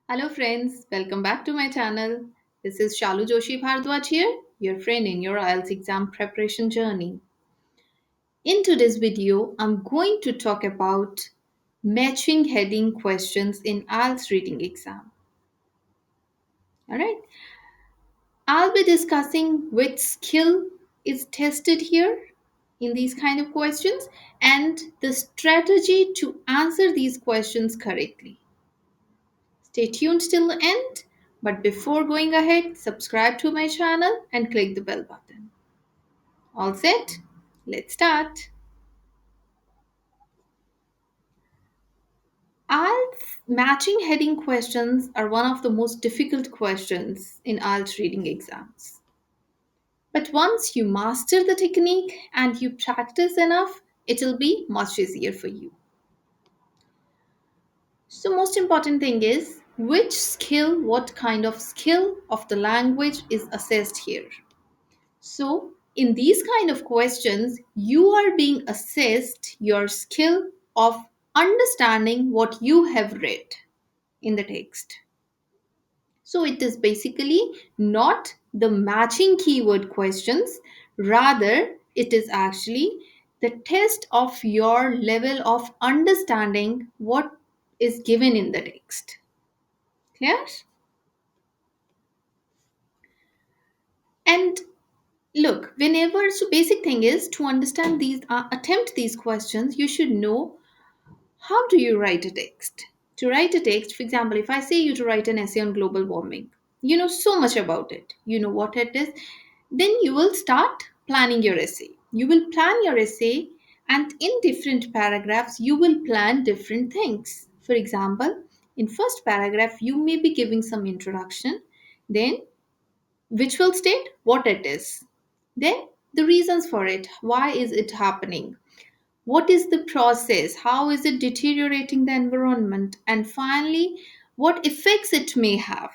Hello friends, welcome back to my channel. This is Shalu Joshi Bhardwaj here, your friend in your IELTS exam preparation journey. In today's video, I'm going to talk about matching heading questions in IELTS reading exam. Alright, I'll be discussing which skill is tested here in these kind of questions and the strategy to answer these questions correctly. Stay tuned till the end. But before going ahead, subscribe to my channel and click the bell button. All set? Let's start. IELTS matching heading questions are one of the most difficult questions in IELTS reading exams. But once you master the technique and you practice enough, it'll be much easier for you. So most important thing is which skill, what kind of skill of the language is assessed here. So, in these kind of questions, you are being assessed your skill of understanding what you have read in the text. So, it is basically not the matching keyword questions, rather, it is actually the test of your level of understanding what is given in the text. Clear? And look, whenever, so basic thing is to understand these, attempt these questions, you should know how do you write a text. To write a text, for example, if I say you to write an essay on global warming, you know so much about it, you know what it is, then you will start planning your essay. You will plan your essay, and in different paragraphs, you will plan different things. For example, in first paragraph, you may be giving some introduction, then which will state what it is. Then the reasons for it. Why is it happening? What is the process? How is it deteriorating the environment? And finally, what effects it may have.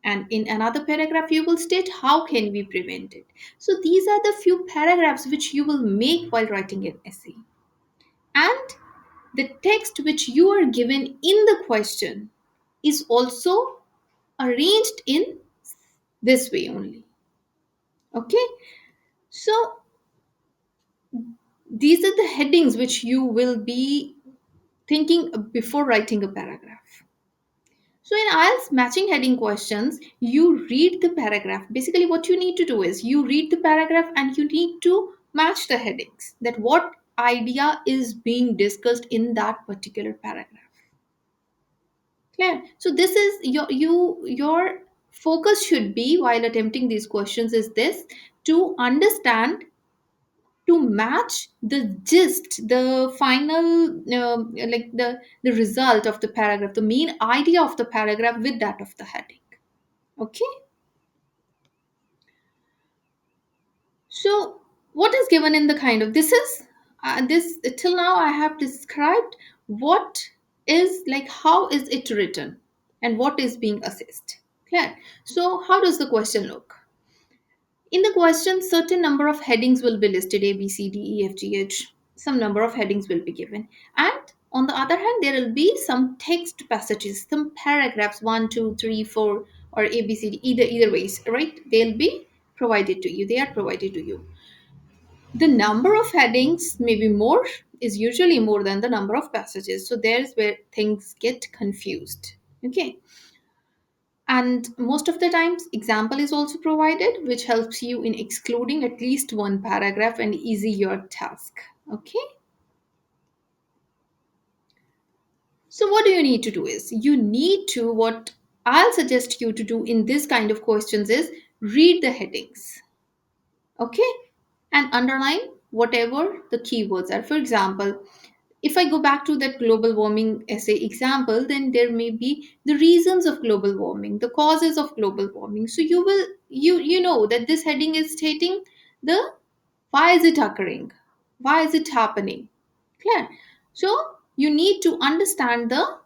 And in another paragraph, you will state how can we prevent it. So these are the few paragraphs which you will make while writing an essay. And the text which you are given in the question is also arranged in this way only. Okay, so these are the headings which you will be thinking before writing a paragraph. So in IELTS matching heading questions, you read the paragraph. Basically, what you need to do is you read the paragraph and you need to match the headings. That what idea is being discussed in that particular paragraph. Clear? So this is your focus should be while attempting these questions is this to understand to match the gist, the final like the result of the paragraph, the main idea of the paragraph with that of the heading. Okay, so what is given in the kind of this is this till now I have described what is like how is it written and what is being assessed. Clear? So how does the question look? In the question, certain number of headings will be listed A, B, C, D, E, F, G, H. Some number of headings will be given. And on the other hand, there will be some text passages, some paragraphs, one, two, three, four, or A, B, C, D, either ways, right? They'll be provided to you. They are provided to you. The number of headings may be more, is usually more than the number of passages. So there's where things get confused. Okay. And most of the times, example is also provided, which helps you in excluding at least one paragraph and easy your task. Okay. So what do you need to do is you need to what I'll suggest you to do in this kind of questions is read the headings. Okay, and underline whatever the keywords are. For example, if I go back to that global warming essay example, then there may be the reasons of global warming, the causes of global warming. So you will you know that this heading is stating the why is it occurring, why is it happening. Clear? So you need to understand the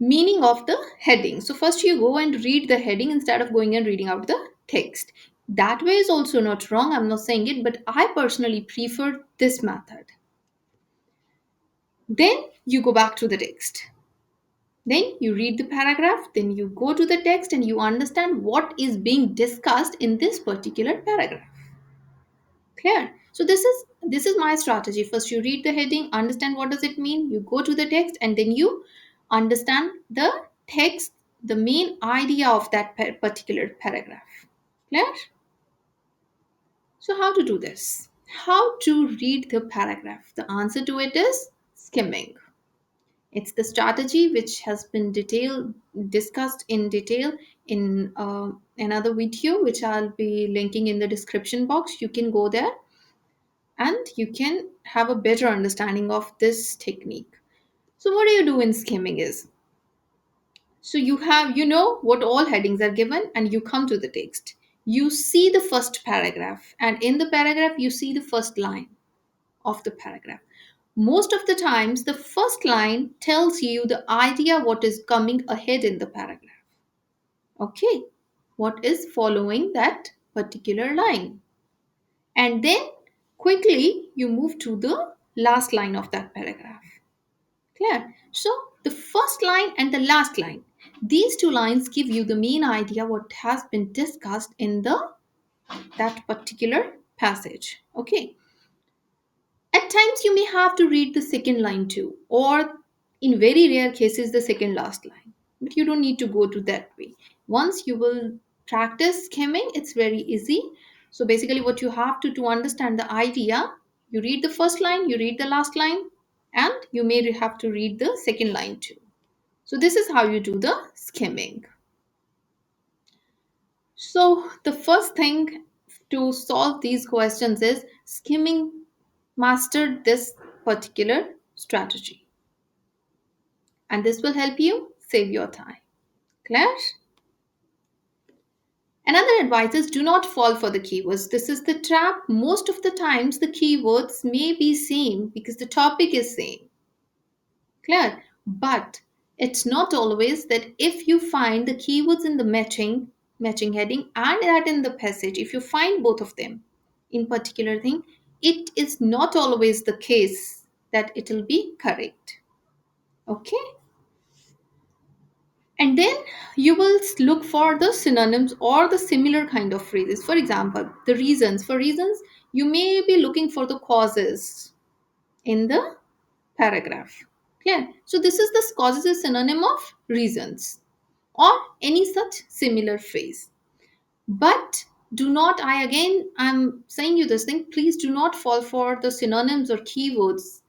meaning of the heading. So first you go and read the heading instead of going and reading out the text. That way is also not wrong. I'm not saying it, but I personally prefer this method. Then you go back to the text. Then you read the paragraph, then you go to the text and you understand what is being discussed in this particular paragraph. Clear? So this is my strategy. First you read the heading, understand what does it mean, you go to the text and then you understand the text, the main idea of that particular paragraph. Clear? So how to do this? How to read the paragraph? The answer to it is skimming. It's the strategy which has been discussed in detail in another video, which I'll be linking in the description box. You can go there and you can have a better understanding of this technique. So, what do you do in skimming is, so you know what all headings are given, and you come to the text. You see the first paragraph, and in the paragraph, you see the first line of the paragraph. Most of the times, the first line tells you the idea what is coming ahead in the paragraph. Okay, what is following that particular line? And then quickly you move to the last line of that paragraph. Clear? So, the first line and the last line, these two lines give you the main idea what has been discussed in the that particular passage. Okay, at times, you may have to read the second line too, or in very rare cases, the second last line. But you don't need to go to that way. Once you will practice skimming, it's very easy. So basically, what you have to understand the idea, you read the first line, you read the last line, and you may have to read the second line too. So this is how you do the skimming. So the first thing to solve these questions is skimming mastered this particular strategy, and this will help you save your time. Clear? Another advice is do not fall for the keywords. This is the trap. Most of the times the keywords may be same because the topic is same. Clear? But it's not always that if you find the keywords in the matching heading and that in the passage, if you find both of them in particular thing, it is not always the case that it will be correct. Okay, and then you will look for the synonyms or the similar kind of phrases. For example, the reasons. For reasons, you may be looking for the causes in the paragraph. Clear? So this is the causes is synonym of reasons or any such similar phrase. But do not, I'm saying you this thing, please do not fall for the synonyms or keywords.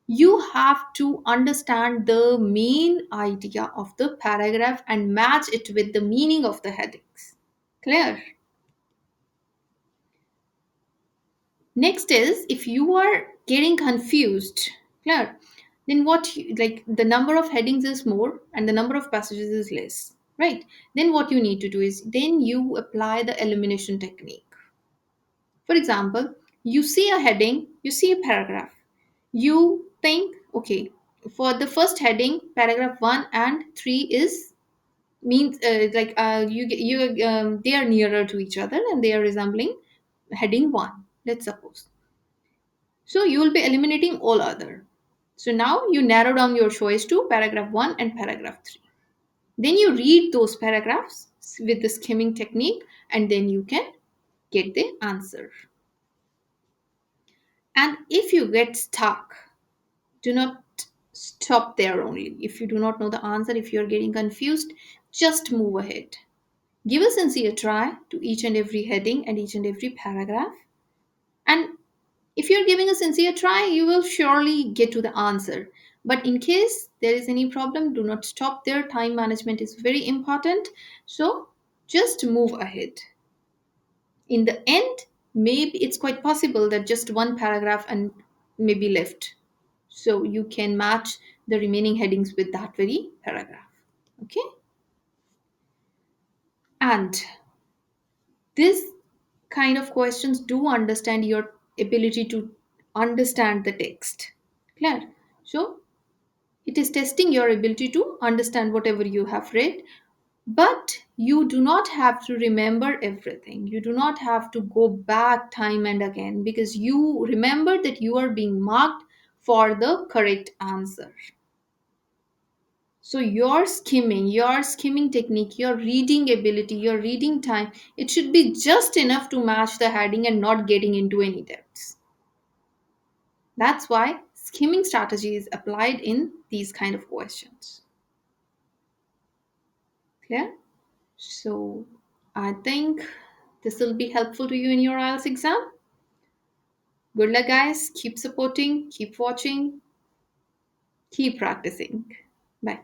You have to understand the main idea of the paragraph and match it with the meaning of the headings. Clear? Next is if you are getting confused, clear, then like the number of headings is more and the number of passages is less, right? Then what you need to do is then you apply the elimination technique. For example, you see a heading, you see a paragraph. You think, okay, for the first heading, paragraph 1 and 3 is means they are nearer to each other and they are resembling heading 1, let's suppose. So you will be eliminating all other. So now you narrow down your choice to paragraph 1 and paragraph 3. Then you read those paragraphs with the skimming technique and then you can get the answer. And if you get stuck, do not stop there only. If you do not know the answer, if you're getting confused, just move ahead. Give a sincere try to each and every heading and each and every paragraph. And if you're giving a sincere try, you will surely get to the answer. But in case there is any problem, do not stop there. Time management is very important. So just move ahead. In the end, maybe it's quite possible that just one paragraph and maybe left. So you can match the remaining headings with that very paragraph. Okay? And this kind of questions do understand your ability to understand the text. Clear? So it is testing your ability to understand whatever you have read, but you do not have to remember everything. You do not have to go back time and again because you remember that you are being marked for the correct answer. So your skimming technique, your reading ability, your reading time, it should be just enough to match the heading and not getting into any depths. That's why skimming strategy is applied in these kind of questions. Clear? So I think this will be helpful to you in your IELTS exam. Good luck, guys. Keep supporting, keep watching, keep practicing. Bye.